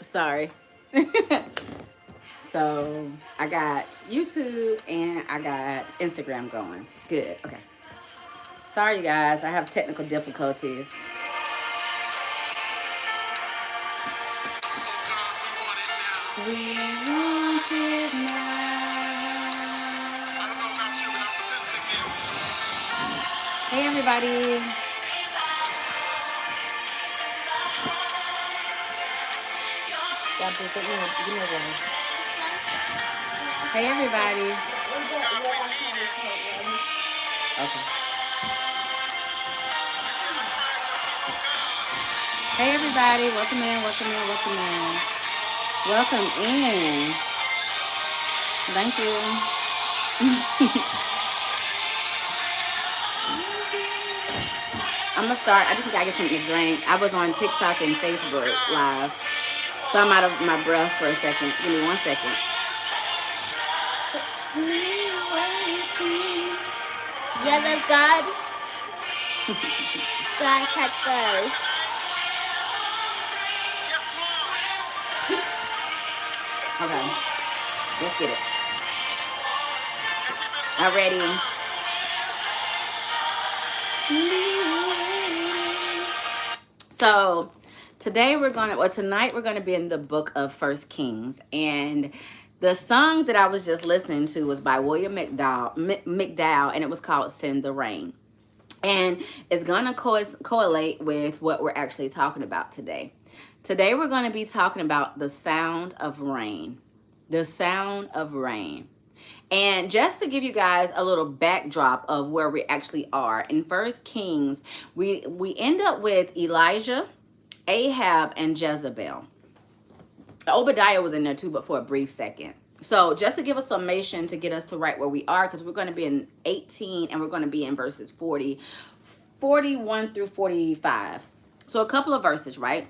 Sorry. So I got YouTube and I got Instagram going. Good. Okay. Sorry, you guys. I have technical difficulties. We want it now. I don't know about you, but I'm sensing this. Hey, everybody. Stop it. Give me a word. Hey, everybody. Okay. Hey, everybody. Welcome in, welcome in, welcome in. Welcome in. Thank you. I'm going to start. I just got to get something to drink. I was on TikTok and Facebook Live. So I'm out of my breath for a second. Give me 1 second. Yeah, that's God. God catch those. Okay. Let's get it. Already. So tonight we're gonna be in the book of First Kings, and the song that I was just listening to was by William McDowell, and it was called "Send the Rain," and it's gonna correlate with what we're actually talking about today. Today we're gonna be talking about the sound of rain, the sound of rain. And just to give you guys a little backdrop of where we actually are, in First Kings, we end up with Elijah, Ahab, and Jezebel. Obadiah was in there too, but for a brief second. So just to give a summation to get us to right where we are, because we're going to be in 18 and we're going to be in verses 41 through 45. So a couple of verses, right?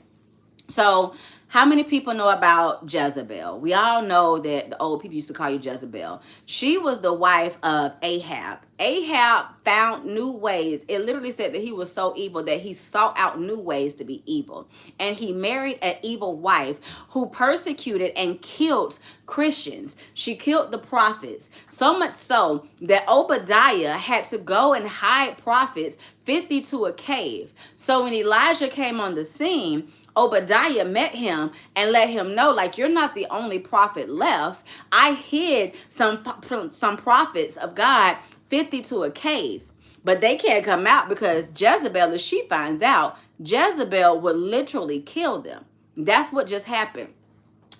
So how many people know about Jezebel? We all know that the old people used to call you Jezebel. She was the wife of Ahab. Ahab found new ways. It literally said that he was so evil that he sought out new ways to be evil. And he married an evil wife who persecuted and killed Christians. She killed the prophets. So much so that Obadiah had to go and hide prophets 50 to a cave. So when Elijah came on the scene, Obadiah met him and let him know, like, you're not the only prophet left. I hid some prophets of God 50 to a cave, but they can't come out because Jezebel, if she finds out, Jezebel would literally kill them. That's what just happened.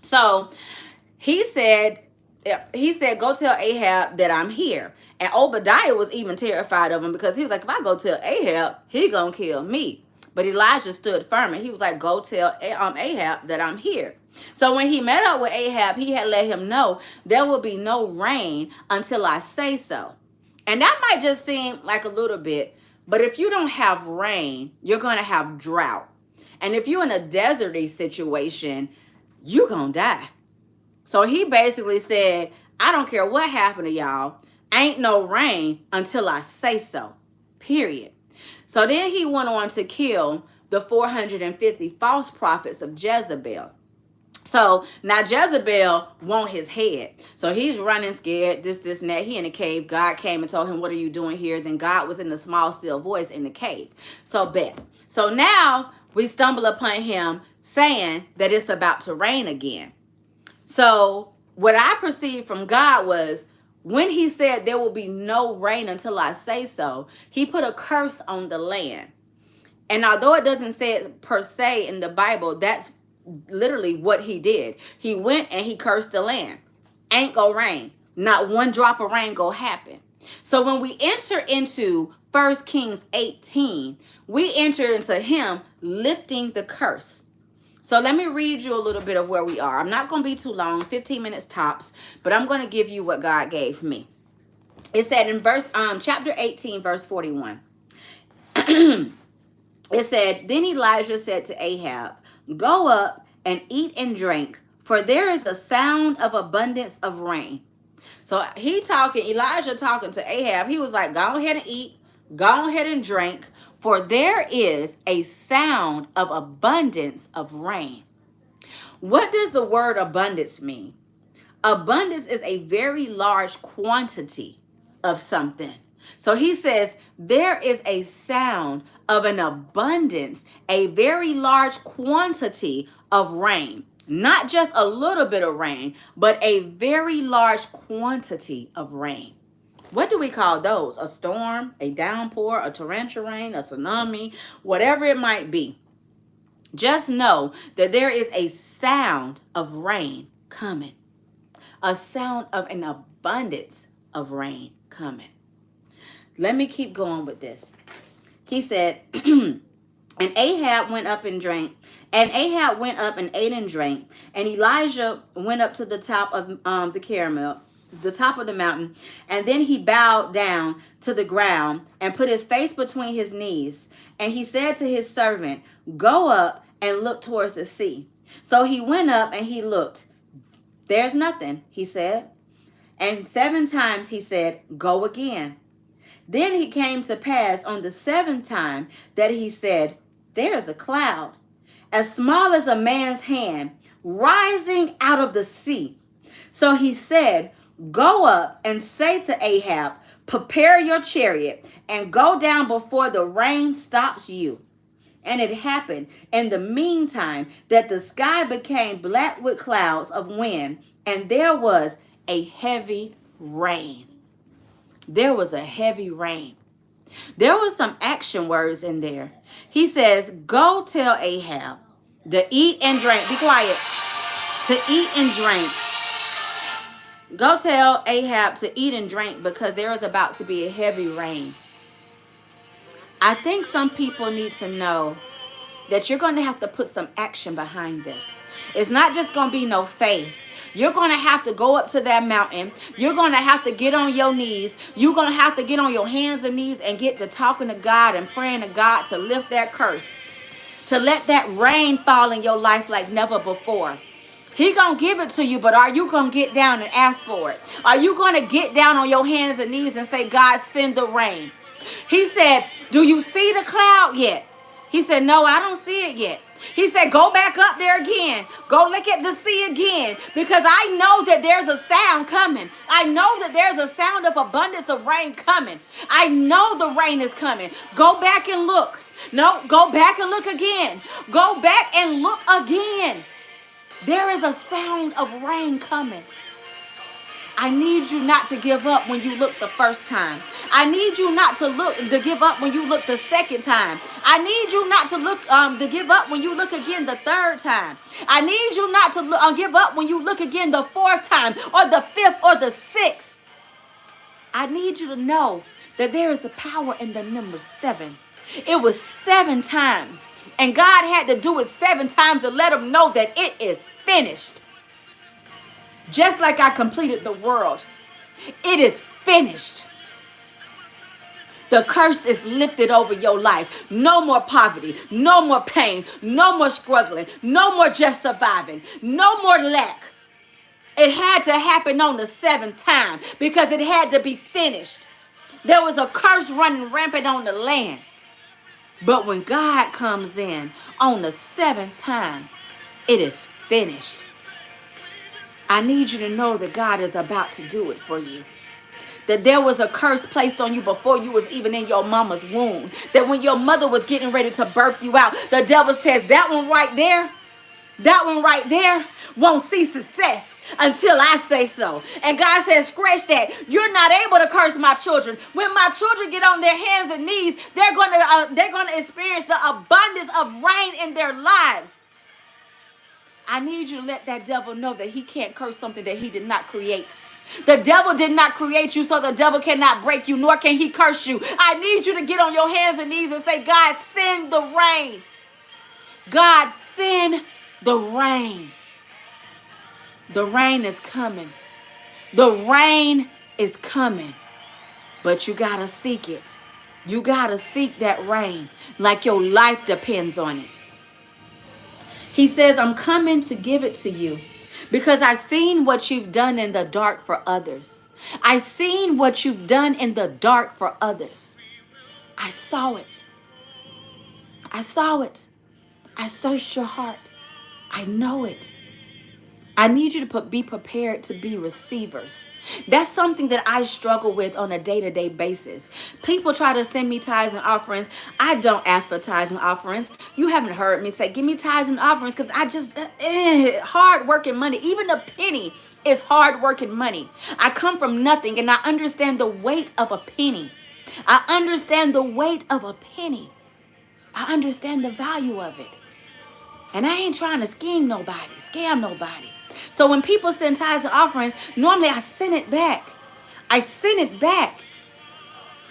So he said, go tell Ahab that I'm here. And Obadiah was even terrified of him because he was like, if I go tell Ahab, he gonna kill me. But Elijah stood firm and he was like, go tell Ahab that I'm here. So when he met up with Ahab, he had let him know there will be no rain until I say so. And that might just seem like a little bit, but if you don't have rain, you're going to have drought. And if you're in a deserty situation, you're going to die. So he basically said, I don't care what happened to y'all. Ain't no rain until I say so. Period. So then he went on to kill the 450 false prophets of Jezebel. So now Jezebel want his head. So he's running scared, this, and that. He in the cave. God came and told him, what are you doing here? Then God was in the small, still voice in the cave. So bet. So now we stumble upon him saying that it's about to rain again. So what I perceived from God was, when he said there will be no rain until I say so, he put a curse on the land. And although it doesn't say it per se in the Bible, that's literally what he did. He went and he cursed the land. Ain't gonna rain. Not one drop of rain gonna happen. So when we enter into 1 Kings 18, we enter into him lifting the curse. So let me read you a little bit of where we are. I'm not going to be too long, 15 minutes tops, but I'm going to give you what God gave me. It said in chapter 18, verse 41. It said, then Elijah said to Ahab, go up and eat and drink, for there is a sound of abundance of rain. So Elijah talking to Ahab. He was like, go ahead and eat, go ahead and drink, for there is a sound of abundance of rain. What does the word abundance mean? Abundance is a very large quantity of something. So he says there is a sound of an abundance, a very large quantity of rain. Not just a little bit of rain, but a very large quantity of rain. What do we call those? A storm, a downpour, a torrential rain, a tsunami, whatever it might be. Just know that there is a sound of rain coming, a sound of an abundance of rain coming. Let me keep going with this. He said, and Ahab went up and drank, and Ahab went up and ate and drank, and Elijah went up to the top of the Carmel, the top of the mountain, and then he bowed down to the ground and put his face between his knees, and he said to his servant, go up and look towards the sea. So he went up and he looked. There's nothing, he said. And 7 times he said, go again. Then it came to pass on the 7th time that he said, there is a cloud, as small as a man's hand, rising out of the sea. So he said, go up and say to Ahab, prepare your chariot and go down before the rain stops you. And it happened in the meantime that the sky became black with clouds of wind, and there was a heavy rain. There was a heavy rain. There was some action words in there. He says, go tell Ahab to eat and drink. Be quiet. To eat and drink. Go tell Ahab to eat and drink because there is about to be a heavy rain. I think some people need to know that you're going to have to put some action behind this. It's not just going to be no faith. You're going to have to go up to that mountain. You're going to have to get on your knees. You're going to have to get on your hands and knees and get to talking to God and praying to God to lift that curse, to let that rain fall in your life like never before. He going to give it to you, but are you going to get down and ask for it? Are you going to get down on your hands and knees and say, God, send the rain? He said, do you see the cloud yet? He said, no, I don't see it yet. He said, go back up there again. Go look at the sea again, because I know that there's a sound coming. I know that there's a sound of abundance of rain coming. I know the rain is coming. Go back and look. No, go back and look again. Go back and look again. There is a sound of rain coming. I need you not to give up when you look the first time. I need you not to give up when you look the second time. I need you not to give up when you look again the third time. I need you not to give up when you look again the 4th time or the 5th or the 6th. I need you to know that there is a power in the number 7. It was 7 times, and God had to do it 7 times to let him know that it is finished. Just like I completed the world, it is finished. The curse is lifted over your life. No more poverty, no more pain, no more struggling, no more just surviving, no more lack. It had to happen on the 7th time because it had to be finished. There was a curse running rampant on the land. But when God comes in on the 7th time, it is finished. I need you to know that God is about to do it for you. That there was a curse placed on you before you was even in your mama's womb. That when your mother was getting ready to birth you out, the devil says, that one right there won't see success until I say so. And God says, scratch that. You're not able to curse my children. When my children get on their hands and knees, they're going to experience the abundance of rain in their lives. I need you to let that devil know that he can't curse something that he did not create. The devil did not create you, so the devil cannot break you, nor can he curse you. I need you to get on your hands and knees and say, God, send the rain. God, send the rain. The rain is coming. The rain is coming. But you got to seek it. You got to seek that rain like your life depends on it. He says, I'm coming to give it to you because I've seen what you've done in the dark for others. I've seen what you've done in the dark for others. I saw it. I saw it. I searched your heart. I know it. I need you to be prepared to be receivers. That's something that I struggle with on a day-to-day basis. People try to send me tithes and offerings. I don't ask for tithes and offerings. You haven't heard me say, give me tithes and offerings, because I just, hard working money. Even a penny is hard working money. I come from nothing and I understand the weight of a penny. I understand the weight of a penny. I understand the value of it. And I ain't trying to scam nobody. So when people send tithes and offerings, normally I send it back. I send it back.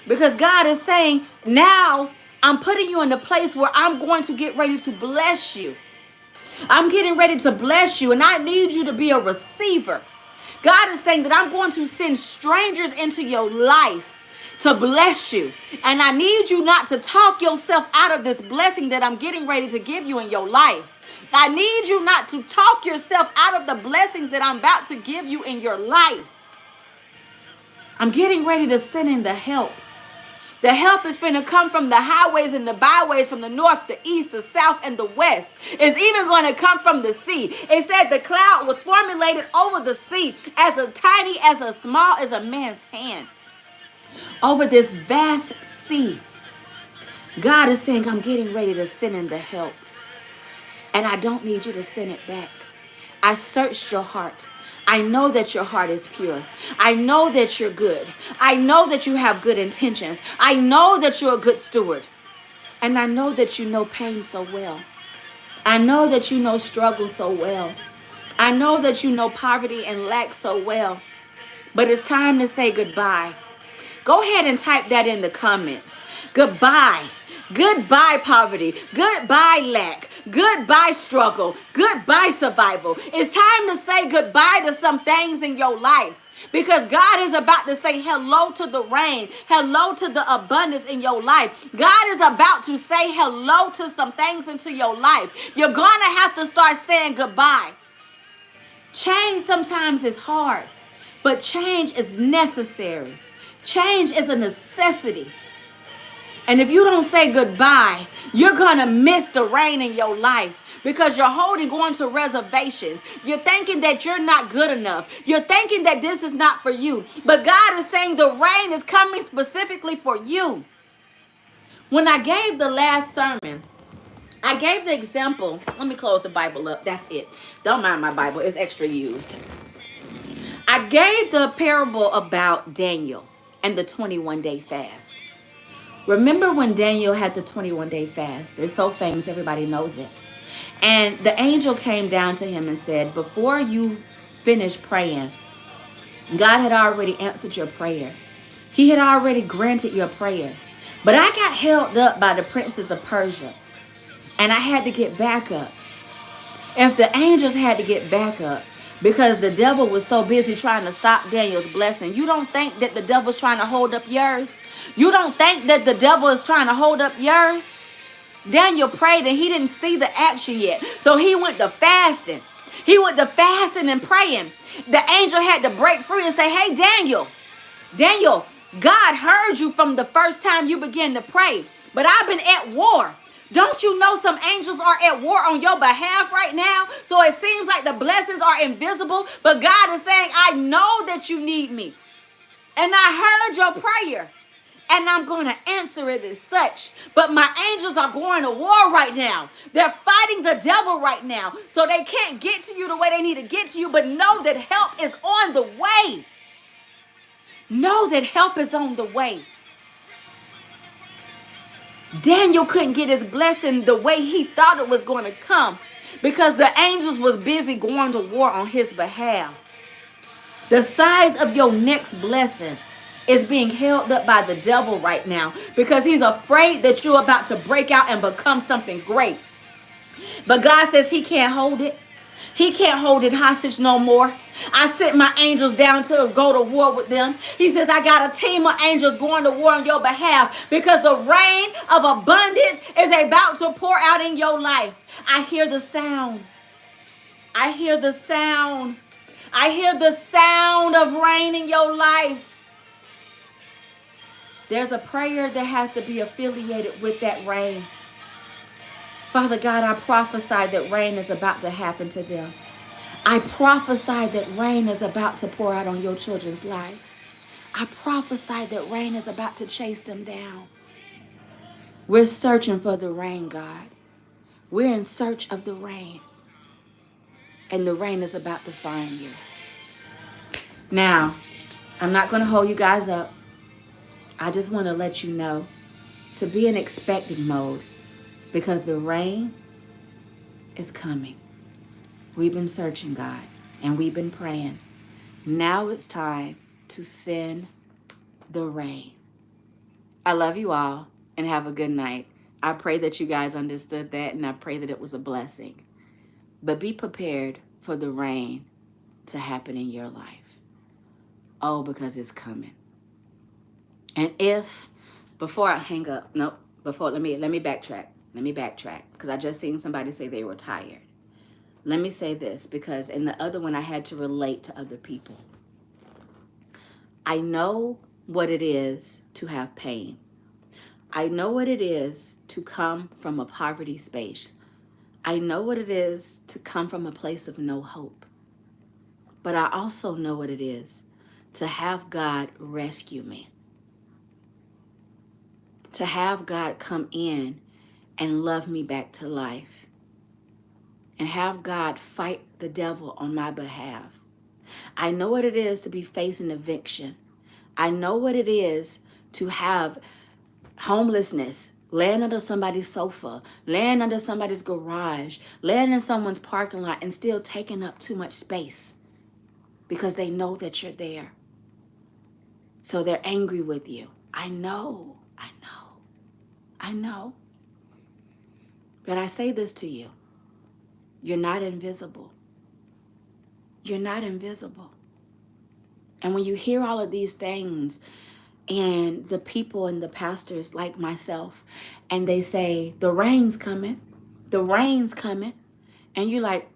Because God is saying, now I'm putting you in the place where I'm going to get ready to bless you. I'm getting ready to bless you, and I need you to be a receiver. God is saying that I'm going to send strangers into your life to bless you. And I need you not to talk yourself out of this blessing that I'm getting ready to give you in your life. I need you not to talk yourself out of the blessings that I'm about to give you in your life. I'm getting ready to send in the help. The help is going to come from the highways and the byways, from the north, the east, the south, and the west. It's even going to come from the sea. It said the cloud was formulated over the sea as small as a man's hand. Over this vast sea, God is saying, I'm getting ready to send in the help. And I don't need you to send it back. I searched your heart. I know that your heart is pure. I know that you're good. I know that you have good intentions. I know that you're a good steward. And I know that you know pain so well. I know that you know struggle so well. I know that you know poverty and lack so well. But it's time to say goodbye. Go ahead and type that in the comments. Goodbye. Goodbye, poverty. Goodbye, lack. Goodbye, struggle. Goodbye, survival. It's time to say goodbye to some things in your life, because God is about to say hello to the rain, hello to the abundance in your life. God is about to say hello to some things into your life. You're going to have to start saying goodbye. Change sometimes is hard, but change is necessary. Change is a necessity. And if you don't say goodbye, you're going to miss the rain in your life, because you're holding on to reservations. You're thinking that you're not good enough. You're thinking that this is not for you. But God is saying the rain is coming specifically for you. When I gave the last sermon, I gave the example. Let me close the Bible up. That's it. Don't mind my Bible. It's extra used. I gave the parable about Daniel and the 21-day fast. Remember when Daniel had the 21-day fast? It's so famous, everybody knows it. And the angel came down to him and said, before you finish praying, God had already answered your prayer. He had already granted your prayer. But I got held up by the princes of Persia, and I had to get back up. If the angels had to get back up because the devil was so busy trying to stop Daniel's blessing, you don't think that the devil's trying to hold up yours? You don't think that the devil is trying to hold up yours? Daniel prayed and he didn't see the action yet. So he went to fasting. He went to fasting and praying. The angel had to break free and say, hey, Daniel, God heard you from the first time you began to pray. But I've been at war. Don't you know some angels are at war on your behalf right now? So it seems like the blessings are invisible. But God is saying, I know that you need me. And I heard your prayer. And I'm going to answer it as such. But my angels are going to war right now. They're fighting the devil right now. So they can't get to you the way they need to get to you. But know that help is on the way. Know that help is on the way. Daniel couldn't get his blessing the way he thought it was going to come, because the angels was busy going to war on his behalf. The size of your next blessing is being held up by the devil right now, because he's afraid that you're about to break out and become something great. But God says he can't hold it. He can't hold it hostage no more. I sent my angels down to go to war with them. He says, I got a team of angels going to war on your behalf, because the rain of abundance is about to pour out in your life. I hear the sound. I hear the sound. I hear the sound of rain in your life. There's a prayer that has to be affiliated with that rain. Father God, I prophesy that rain is about to happen to them. I prophesy that rain is about to pour out on your children's lives. I prophesy that rain is about to chase them down. We're searching for the rain, God. We're in search of the rain. And the rain is about to find you. Now, I'm not going to hold you guys up. I just want to let you know to be in expectant mode because the rain is coming. We've been searching, God, and we've been praying. Now it's time to send the rain. I love you all and have a good night. I pray that you guys understood that, and I pray that it was a blessing. But be prepared for the rain to happen in your life. Oh, because it's coming. And if, before I hang up, let me backtrack. Let me backtrack because I just seen somebody say they were tired. Let me say this because in the other one I had to relate to other people. I know what it is to have pain. I know what it is to come from a poverty space. I know what it is to come from a place of no hope. But I also know what it is to have God rescue me. To have God come in and love me back to life. And have God fight the devil on my behalf. I know what it is to be facing eviction. I know what it is to have homelessness, laying under somebody's sofa, laying under somebody's garage, laying in someone's parking lot and still taking up too much space because they know that you're there. So they're angry with you. I know. But I say this to you. You're not invisible. You're not invisible. And when you hear all of these things and the people and the pastors like myself, and they say, the rain's coming, and you're like,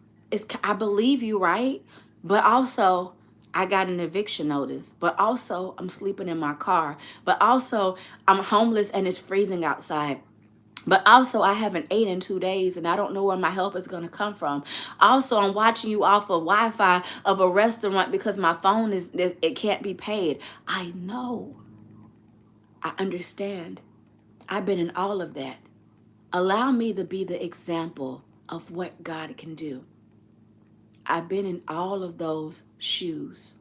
I believe you, right? But also, I got an eviction notice. But also, I'm sleeping in my car. But also, I'm homeless and it's freezing outside. But also, I haven't ate in 2 days, and I don't know where my help is going to come from. Also, I'm watching you off of Wi-Fi of a restaurant because my phone it can't be paid. I know. I understand. I've been in all of that. Allow me to be the example of what God can do. I've been in all of those shoes.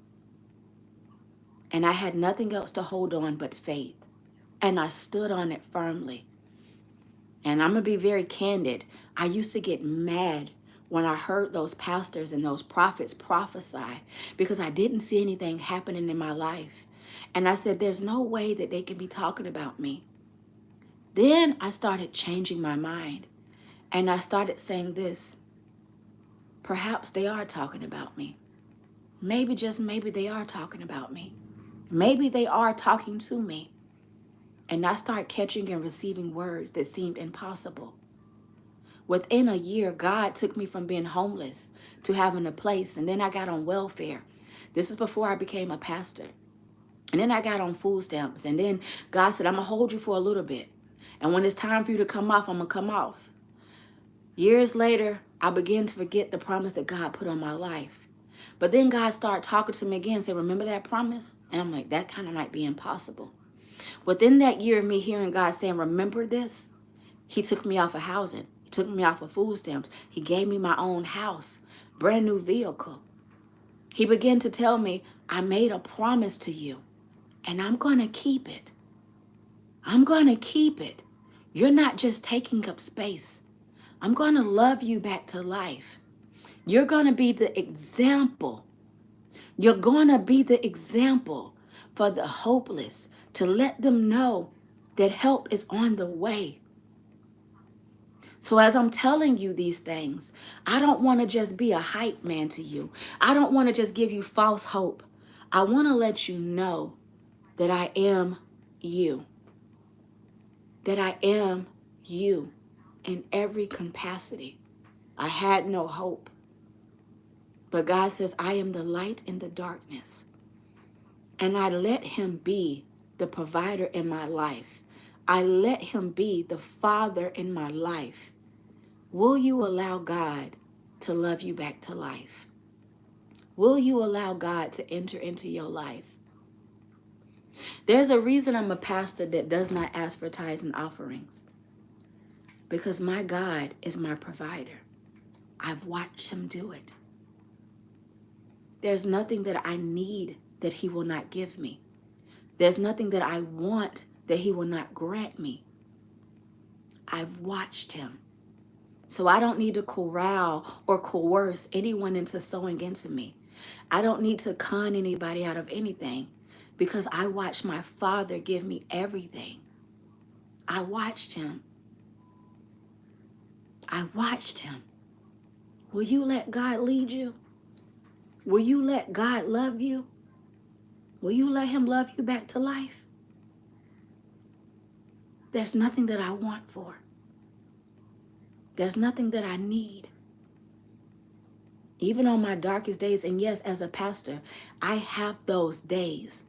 And I had nothing else to hold on but faith. And I stood on it firmly. And I'm going to be very candid. I used to get mad when I heard those pastors and those prophets prophesy because I didn't see anything happening in my life. And I said, there's no way that they can be talking about me. Then I started changing my mind. And I started saying this. Perhaps they are talking about me. Maybe, just maybe they are talking about me. Maybe they are talking to me. And I start catching and receiving words that seemed impossible. Within a year, God took me from being homeless to having a place. And then I got on welfare. This is before I became a pastor. And then I got on food stamps. And then God said, I'm going to hold you for a little bit. And when it's time for you to come off, I'm going to come off. Years later, I began to forget the promise that God put on my life. But then God started talking to me again and said, remember that promise? And I'm like, that kind of might be impossible. Within that year of me hearing God saying, remember this, he took me off of housing. He took me off of food stamps. He gave me my own house, brand new vehicle. He began to tell me, I made a promise to you, and I'm going to keep it. I'm going to keep it. You're not just taking up space. I'm going to love you back to life. You're going to be the example. You're going to be the example for the hopeless, to let them know that help is on the way. So as I'm telling you these things, I don't want to just be a hype man to you. I don't want to just give you false hope. I want to let you know that I am you. That I am you in every capacity. I had no hope. But God says, I am the light in the darkness. And I let him be the provider in my life. I let him be the father in my life. Will you allow God to love you back to life? Will you allow God to enter into your life? There's a reason I'm a pastor that does not ask for tithes and offerings. Because my God is my provider. I've watched him do it. There's nothing that I need that he will not give me. There's nothing that I want that he will not grant me. I've watched him. So I don't need to corral or coerce anyone into sowing into me. I don't need to con anybody out of anything because I watched my Father give me everything. I watched him. I watched him. Will you let God lead you? Will you let God love you? Will you let him love you back to life? There's nothing that I want for. There's nothing that I need. Even on my darkest days, and yes, as a pastor, I have those days.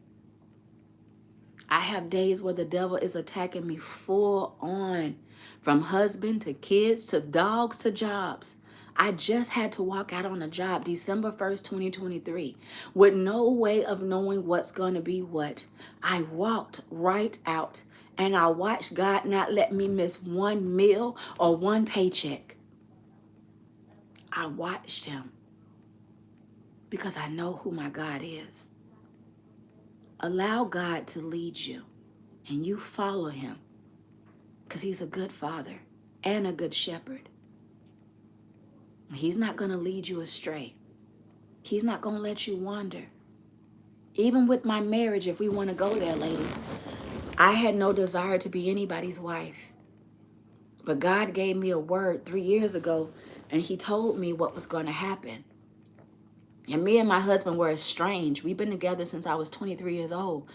I have days where the devil is attacking me full on, from husband to kids to dogs to jobs. I just had to walk out on a job December 1st, 2023, with no way of knowing what's going to be what. I walked right out, and I watched God not let me miss one meal or one paycheck. I watched him because I know who my God is. Allow God to lead you, and you follow him because he's a good father and a good shepherd. He's not going to lead you astray. He's not going to let you wander. Even with my marriage, if we want to go there, ladies, I had no desire to be anybody's wife. But God gave me a word 3 years ago, and he told me what was going to happen. And me and my husband were estranged. We've been together since I was 23 years old.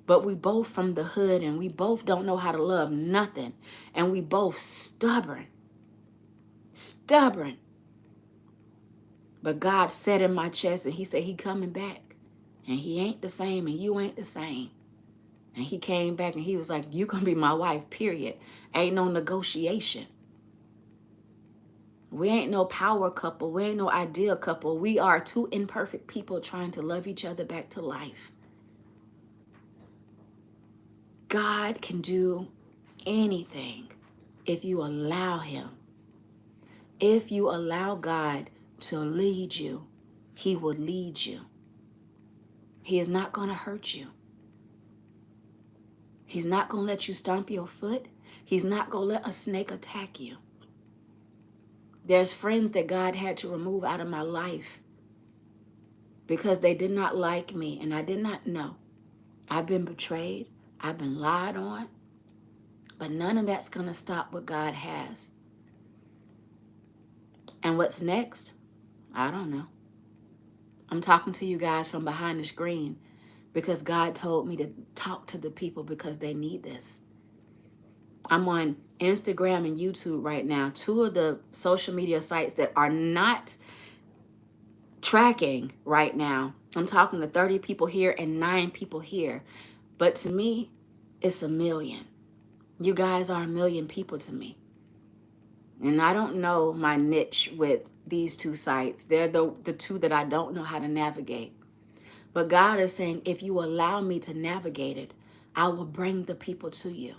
But we both from the hood, and we both don't know how to love nothing. And we both stubborn. Stubborn. But God said in my chest, and he said he coming back. And he ain't the same, and you ain't the same. And he came back, and he was like, you gonna be my wife, period. Ain't no negotiation. We ain't no power couple. We ain't no ideal couple. We are two imperfect people trying to love each other back to life. God can do anything if you allow him. If you allow God to lead you, he will lead you. He is not going to hurt you. He's not going to let you stomp your foot. He's not going to let a snake attack you. There's friends that God had to remove out of my life because they did not like me and I did not know. I've been betrayed. I've been lied on. But none of that's going to stop what God has. And what's next? I don't know. I'm talking to you guys from behind the screen because God told me to talk to the people because they need this. I'm on Instagram and YouTube right now, two of the social media sites that are not tracking right now. I'm talking to 30 people here and 9 people here. But to me, it's 1 million. You guys are 1 million people to me. And I don't know my niche with these two sites. They're the two that I don't know how to navigate. But God is saying, if you allow me to navigate it, I will bring the people to you.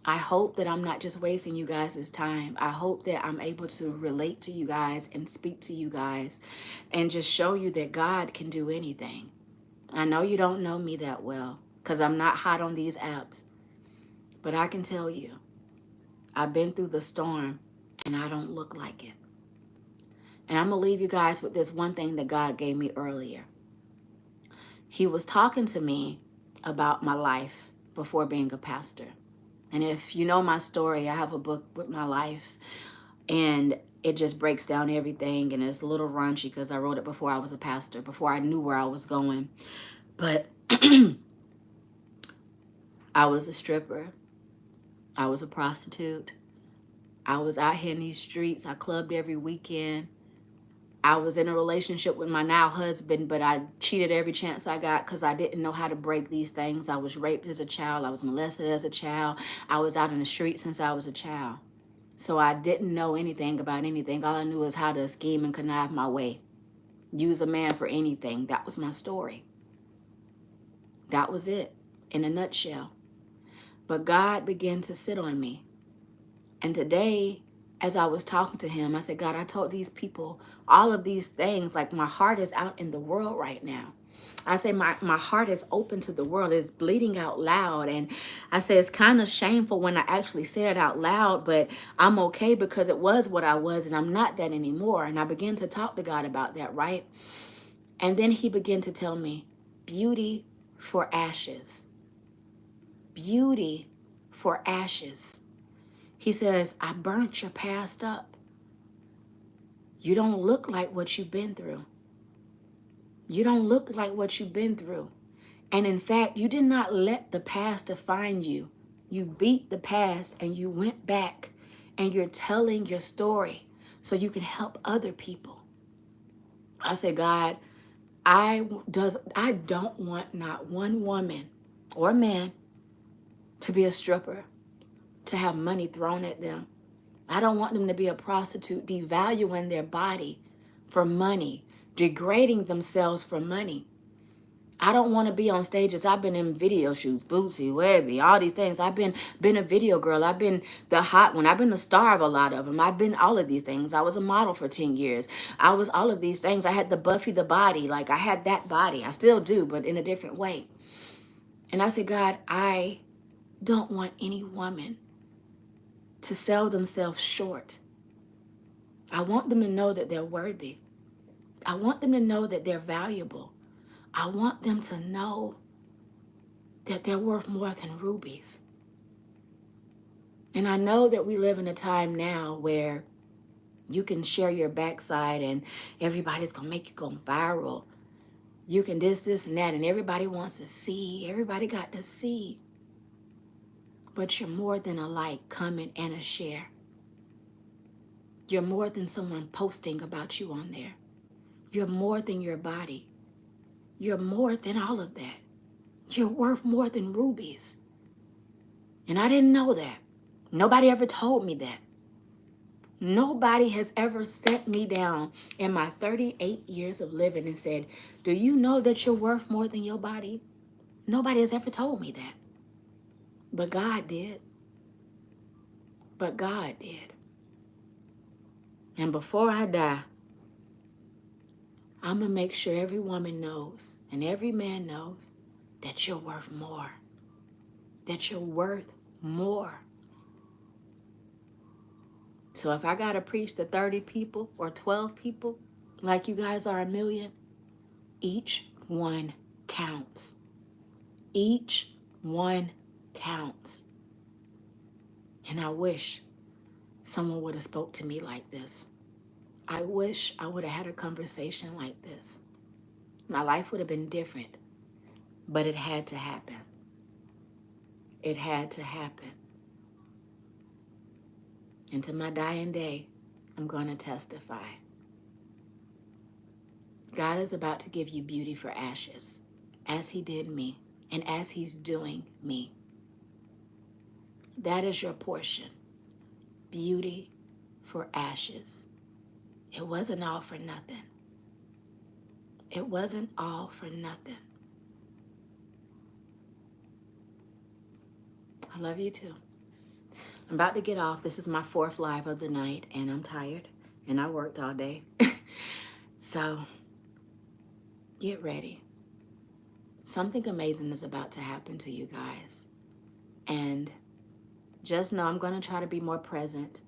I hope that I'm not just wasting you guys' time. I hope that I'm able to relate to you guys and speak to you guys and just show you that God can do anything. I know you don't know me that well because I'm not hot on these apps. But I can tell you, I've been through the storm and I don't look like it. And I'm going to leave you guys with this one thing that God gave me earlier. He was talking to me about my life before being a pastor. And if you know my story, I have a book with my life. And it just breaks down everything. And it's a little raunchy because I wrote it before I was a pastor, before I knew where I was going. But I was a stripper. I was a prostitute. I was out here in these streets. I clubbed every weekend. I was in a relationship with my now husband, but I cheated every chance I got because I didn't know how to break these things. I was raped as a child. I was molested as a child. I was out in the street since I was a child. So I didn't know anything about anything. All I knew is how to scheme and connive my way. use a man for anything. That was my story. That was it in a nutshell. But God began to sit on me. And today, as I was talking to him, I said, God, I told these people all of these things. Like, my heart is out in the world right now. I say my heart is open to the world. It's bleeding out loud. And I say it's kind of shameful when I actually say it out loud, but I'm okay because it was what I was and I'm not that anymore. And I began to talk to God about that, right? And then he began to tell me, beauty for ashes. Beauty for ashes. He says, I burnt your past up. You don't look like what you've been through. You don't look like what you've been through. And in fact, you did not let the past define you. You beat the past and you went back and you're telling your story so you can help other people. I say, God, I don't want not one woman or man to be a stripper, to have money thrown at them. I don't want them to be a prostitute, devaluing their body for money, degrading themselves for money. I don't want to be on stages. I've been in video shoots, Bootsy, Webby, all these things. I've been a video girl. I've been the hot one. I've been the star of a lot of them. I've been all of these things. I was a model for 10 years. I was all of these things. I had the Buffy the body. Like, I had that body. I still do, but in a different way. And I said, God, I don't want any woman to sell themselves short. I want them to know that they're worthy. I want them to know that they're valuable. I want them to know that they're worth more than rubies. And I know that we live in a time now where you can share your backside and everybody's going to make you go viral. You can this, and that, and everybody wants to see. Everybody got to see. But you're more than a like, comment, and a share. You're more than someone posting about you on there. You're more than your body. You're more than all of that. You're worth more than rubies. And I didn't know that. Nobody ever told me that. Nobody has ever set me down in my 38 years of living and said, do you know that you're worth more than your body? Nobody has ever told me that. But God did. But God did. And before I die, I'm going to make sure every woman knows and every man knows that you're worth more. That you're worth more. So if I got to preach to 30 people or 12 people, like you guys are a million, each one counts. Each one counts. And I wish someone would have spoke to me like this. I wish I would have had a conversation like this. My life would have been different, but it had to happen. It had to happen. And to my dying day, I'm going to testify. God is about to give you beauty for ashes, as he did me, and as he's doing me. That is your portion. Beauty for ashes. It wasn't all for nothing. It wasn't all for nothing. I love you too. I'm about to get off. This is my 4th live of the night, and I'm tired, and I worked all day. So, get ready. Something amazing is about to happen to you guys. And just know I'm going to try to be more present.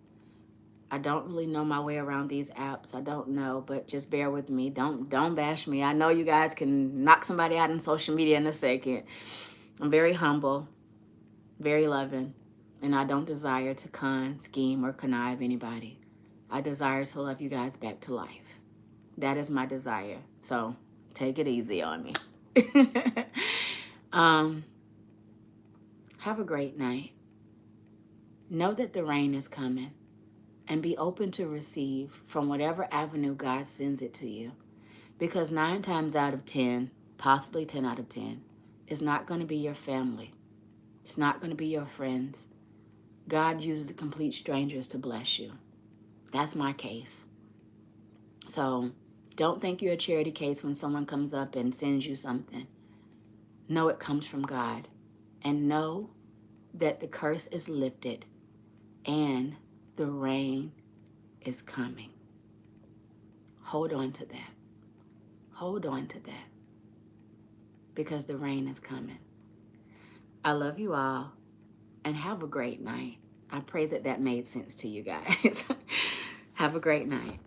I don't really know my way around these apps. I don't know, but just bear with me. Don't bash me. I know you guys can knock somebody out on social media in a second. I'm very humble, very loving, and I don't desire to scheme, or connive anybody. I desire to love you guys back to life. That is my desire. So take it easy on me. Have a great night. Know that the rain is coming. And be open to receive from whatever avenue God sends it to you. Because 9 times out of 10, possibly 10 out of 10, is not going to be your family. It's not going to be your friends. God uses complete strangers to bless you. That's my case. So Don't think you're a charity case when someone comes up and sends you something. Know it comes from God. And know that the curse is lifted and the rain is coming. Hold on to that. Hold on to that. Because the rain is coming. I love you all and have a great night. I pray that that made sense to you guys. Have a great night.